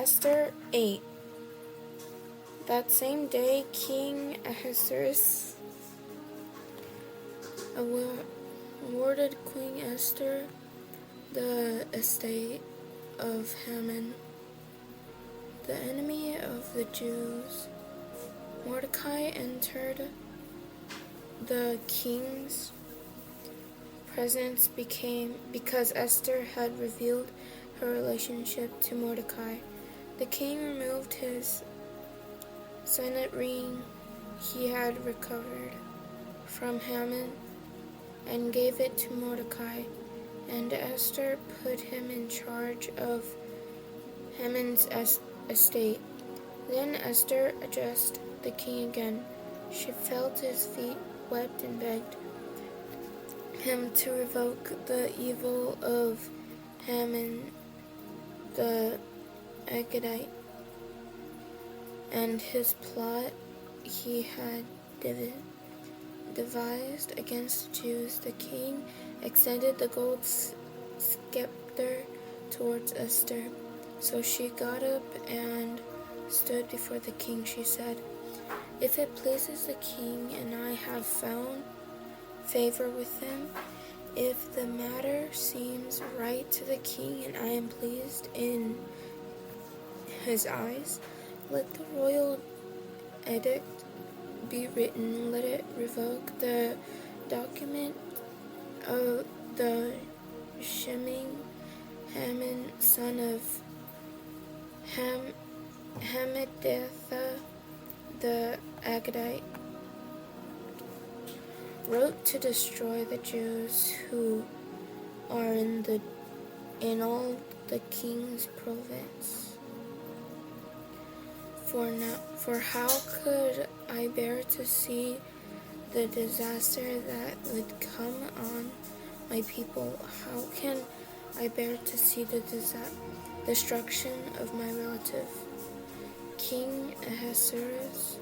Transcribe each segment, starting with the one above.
Esther 8. That same day, King Ahasuerus awarded Queen Esther the estate of Haman, the enemy of the Jews. Mordecai entered the king's presence because Esther had revealed her relationship to Mordecai. The king removed his signet ring he had recovered from Haman and gave it to Mordecai, and Esther put him in charge of Haman's estate. Then Esther addressed the king again. She fell to his feet, wept, and begged him to revoke the evil of Haman the Agagite and his plot he had devised against the Jews. The king extended the gold scepter towards Esther. So she got up and stood before the king. She said, "If it pleases the king and I have found favor with him, if the matter seems right to the king and I am pleased in his eyes, let the royal edict be written. Let it revoke the document of the Sheming Haman, son of Hammedatha the Agagite, wrote to destroy the Jews who are in all the king's province. For how could I bear to see the disaster that would come on my people? How can I bear to see the destruction of my relative?" King Ahasuerus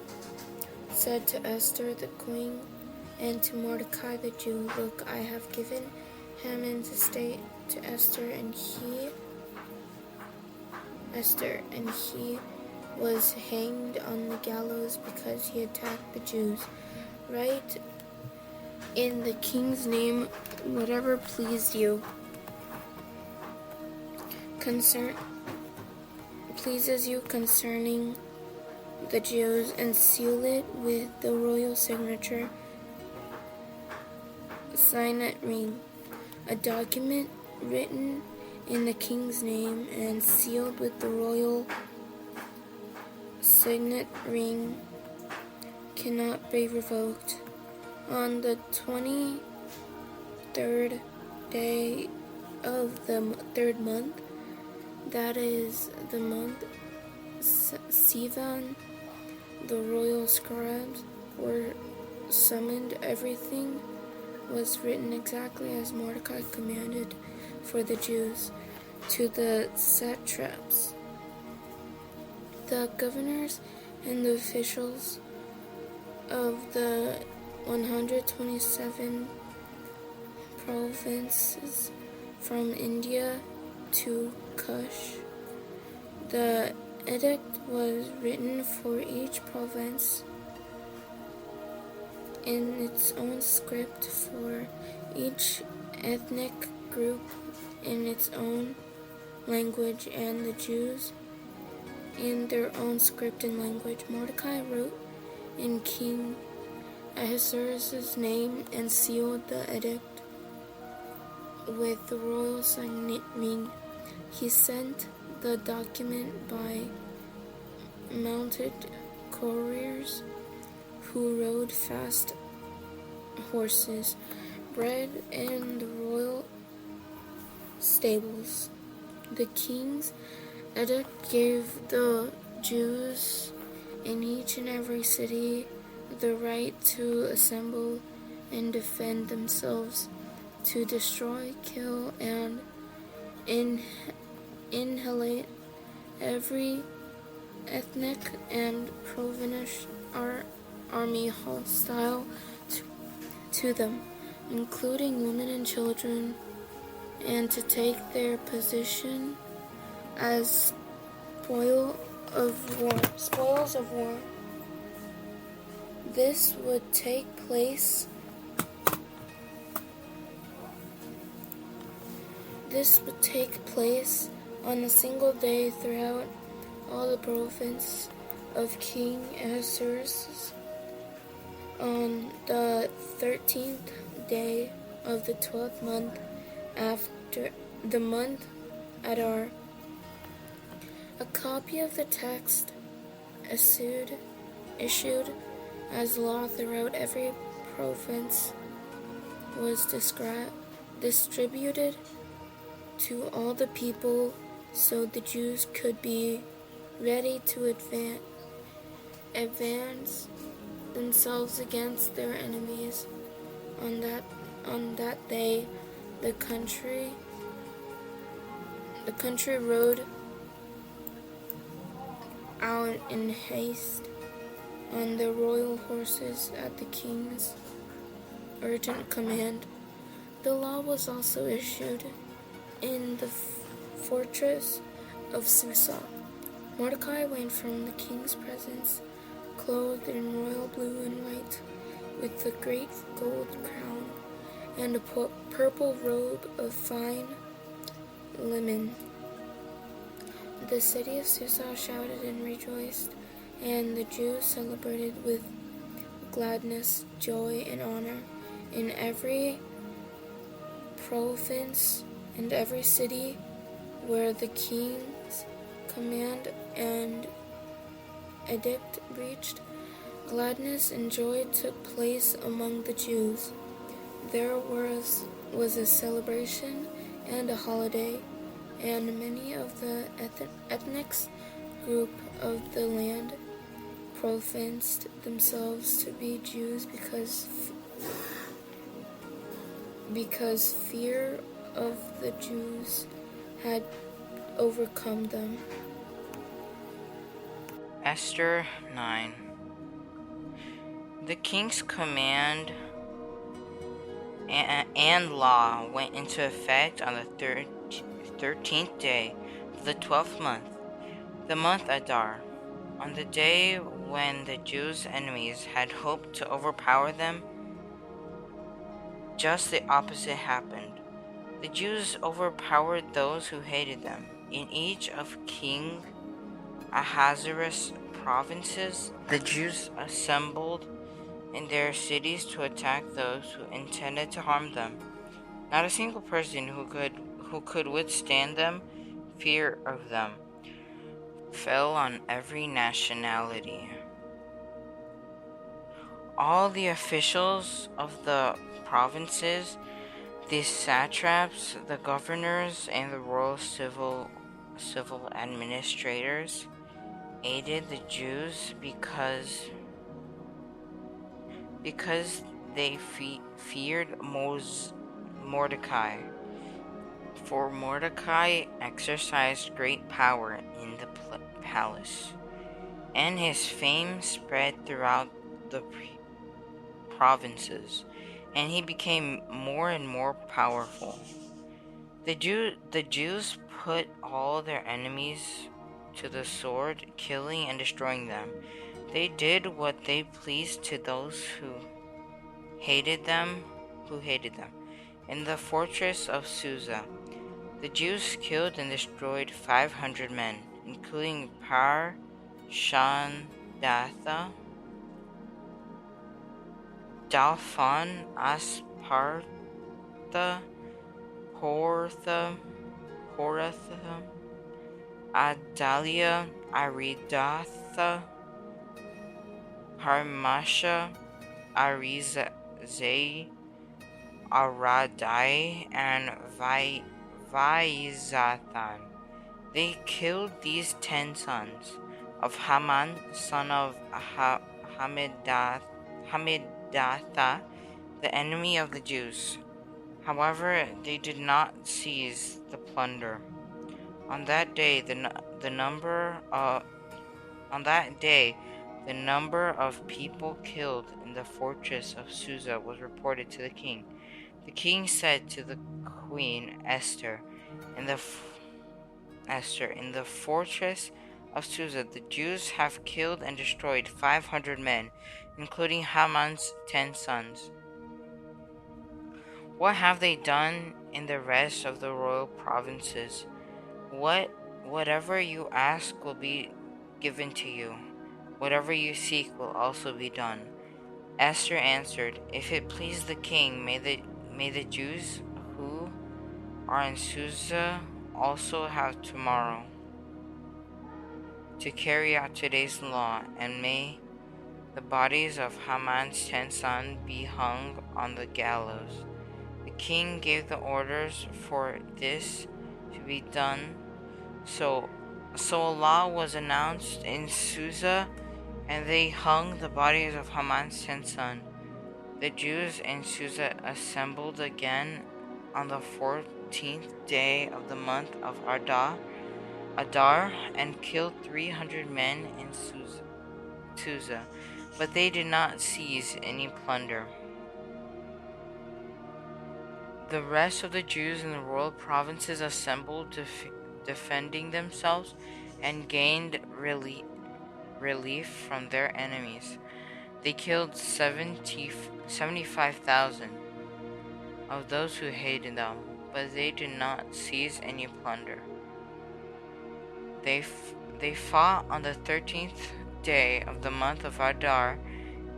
said to Esther the queen and to Mordecai the Jew, "Look, I have given Haman's estate to Esther, and he was hanged on the gallows because he attacked the Jews. Write in the king's name whatever pleases you concerning the Jews, and seal it with the royal signature, signet ring, a document written in the king's name and sealed with the royal signet ring cannot be revoked. On the 23rd day of the third month, that is the month Sivan, the royal scribes were summoned. Everything was written exactly as Mordecai commanded for the Jews, to the satraps, the governors, and the officials of the 127 provinces from India to Kush. The edict was written for each province in its own script, for each ethnic group in its own language, and the Jews in their own script and language. Mordecai wrote in King Ahasuerus' name and sealed the edict with the royal signet ring. He sent the document by mounted couriers who rode fast horses, bred in the royal stables. The king's edict gave the Jews in each and every city the right to assemble and defend themselves, to destroy, kill, and annihilate every ethnic and provincial army hostile to them, including women and children, and to take their position as spoils of war. This would take place on a single day throughout all the province of King Ahasuerus. On the 13th day of the 12th month after the month Adar, a copy of the text issued as law throughout every province was distributed to all the people, so the Jews could be ready to advance themselves against their enemies. On that day, the country rode out in haste on the royal horses at the king's urgent command. The law was also issued in the fortress of Susa. Mordecai went from the king's presence, clothed in royal blue and white, with a great gold crown and a purple robe of fine linen. The city of Susa shouted and rejoiced, and the Jews celebrated with gladness, joy, and honor. In every province and every city where the king's command and edict reached, gladness and joy took place among the Jews. There was a celebration and a holiday, and many of the ethnic group of the land professed themselves to be Jews because fear of the Jews had overcome them. Esther 9. The king's command and law went into effect on the 13th day of the 12th month, the month Adar. On the day when the Jews' enemies had hoped to overpower them, just the opposite happened. The Jews overpowered those who hated them. In each of King Ahasuerus' provinces, the Jews assembled in their cities to attack those who intended to harm them. Not a single person who could withstand them, fear of them, fell on every nationality. All the officials of the provinces, the satraps, the governors, and the royal civil administrators aided the Jews because they feared Mordecai. For Mordecai exercised great power in the palace, and his fame spread throughout the provinces, and he became more and more powerful. The Jews put all their enemies to the sword, killing and destroying them. They did what they pleased to those who hated them. In the fortress of Susa, the Jews killed and destroyed 500 men, including Shandatha, Dalphon, Aspartha, Horatha, Adalia, Aridatha, Harmasha, Arizai, Aradai, and Vaizathan. They killed these 10 sons of Haman, son of Hammedatha, the enemy of the Jews. However, they did not seize the plunder. On that day, the number of people killed in the fortress of Susa was reported to the king. The king said to the queen Esther, in the fortress of Susa, the Jews have killed and destroyed 500 men, including Haman's 10 sons. What have they done in the rest of the royal provinces? Whatever you ask will be given to you. Whatever you seek will also be done. Esther answered, If it please the king, may the Jews who are in Susa also have tomorrow to carry out today's law, and may the bodies of Haman's 10 sons be hung on the gallows. The king gave the orders for this to be done. So a law was announced in Susa, and they hung the bodies of Haman's 10 sons. The Jews in Susa assembled again on the 14th day of the month of Adar, and killed 300 men in Susa, but they did not seize any plunder. The rest of the Jews in the royal provinces assembled, defending themselves, and gained relief from their enemies. They killed 75,000 of those who hated them, but they did not seize any plunder. They fought on the 13th day of the month of Adar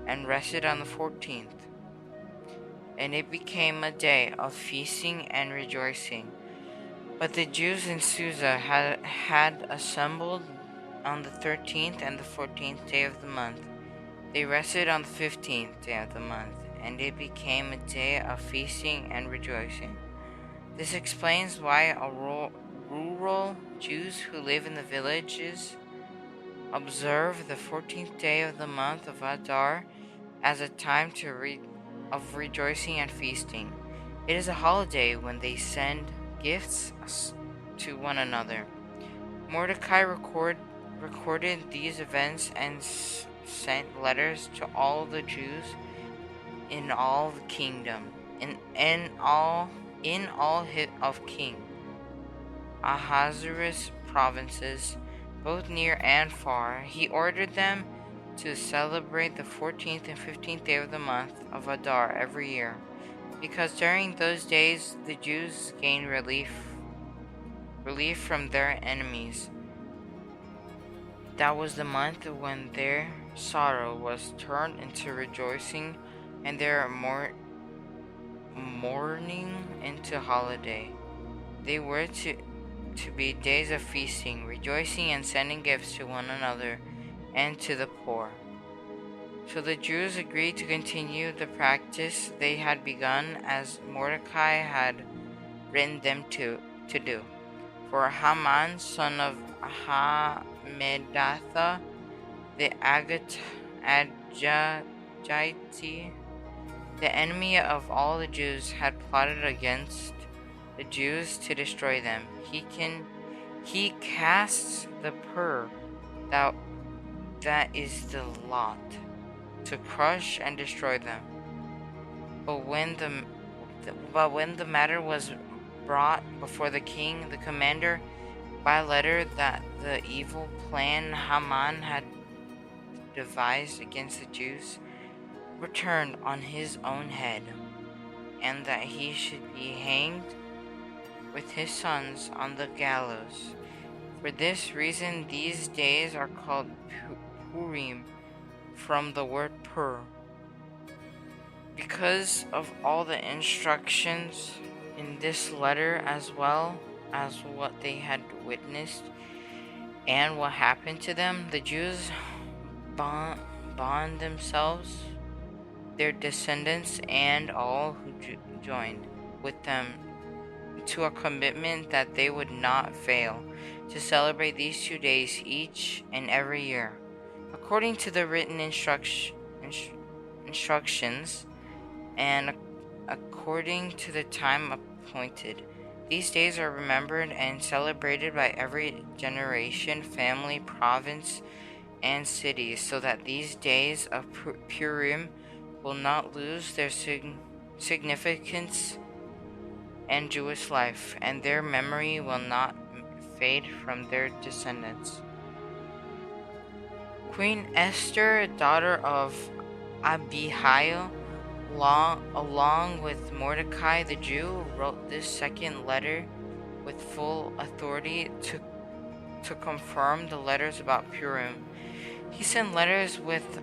and rested on the 14th. And it became a day of feasting and rejoicing. But the Jews in Susa had assembled on the 13th and the 14th day of the month. They rested on the 15th day of the month, and it became a day of feasting and rejoicing. This explains why rural Jews who live in the villages observe the 14th day of the month of Adar as a time of rejoicing and feasting. It is a holiday when they send gifts to one another. Mordecai recorded these events and sent letters to all the Jews in all the kingdom, in all of King Ahasuerus' provinces, both near and far. He ordered them to celebrate the 14th and 15th day of the month of Adar every year, because during those days the Jews gained relief from their enemies. That was the month when their sorrow was turned into rejoicing and their mourning into holiday. They were to be days of feasting, rejoicing, and sending gifts to one another and to the poor. So the Jews agreed to continue the practice they had begun, as Mordecai had written them to do. For Haman, son of Hammedatha, the Agagite, the enemy of all the Jews, had plotted against the Jews to destroy them. He casts the pur, that is the lot, to crush and destroy them. But when the matter was brought before the king, the commander, by letter, that the evil plan Haman had devised against the Jews returned on his own head, and that he should be hanged with his sons on the gallows. For this reason these days are called Purim, from the word pur. Because of all the instructions in this letter, as well as what they had witnessed and what happened to them, the Jews bond themselves, their descendants, and all who joined with them, to a commitment that they would not fail to celebrate these 2 days each and every year, according to the written instructions and according to the time appointed. These days are remembered and celebrated by every generation, family, province, and city, so that these days of Purim will not lose their significance and Jewish life, and their memory will not fade from their descendants. Queen Esther, daughter of Abihail, along with Mordecai the Jew, wrote this second letter with full authority to confirm the letters about Purim. He sent letters with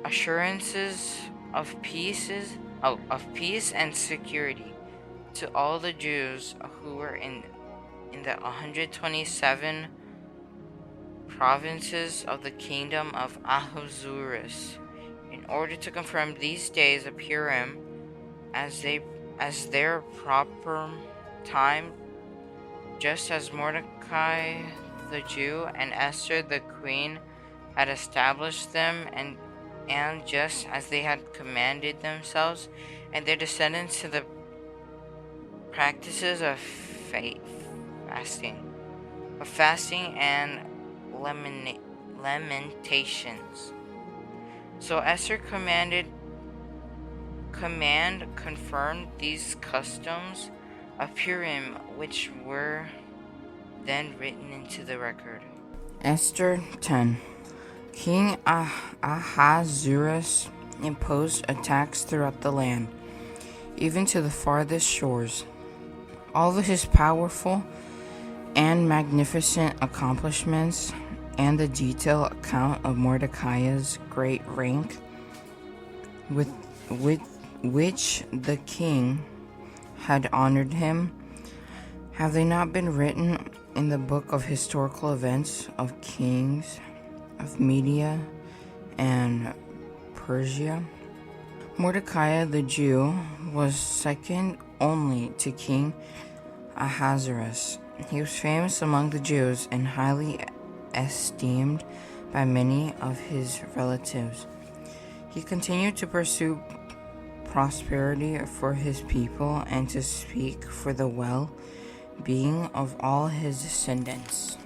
assurances of peace and security to all the Jews who were in the 127 provinces of the kingdom of Ahasuerus, in order to confirm these days of Purim as their proper time, just as Mordecai the Jew and Esther the queen had established them, and just as they had commanded themselves and their descendants to the practices of fasting and lamentations. So Esther confirmed these customs of Purim, which were then written into the record. Esther 10. King Ahasuerus imposed a tax throughout the land, even to the farthest shores. All of his powerful and magnificent accomplishments, and the detailed account of Mordecai's great rank, with which the king had honored him, have they not been written in the book of historical events of kings of Media and Persia? Mordecai the Jew was second only to King Ahasuerus. He was famous among the Jews and highly esteemed by many of his relatives. He continued to pursue prosperity for his people and to speak for the well-being of all his descendants.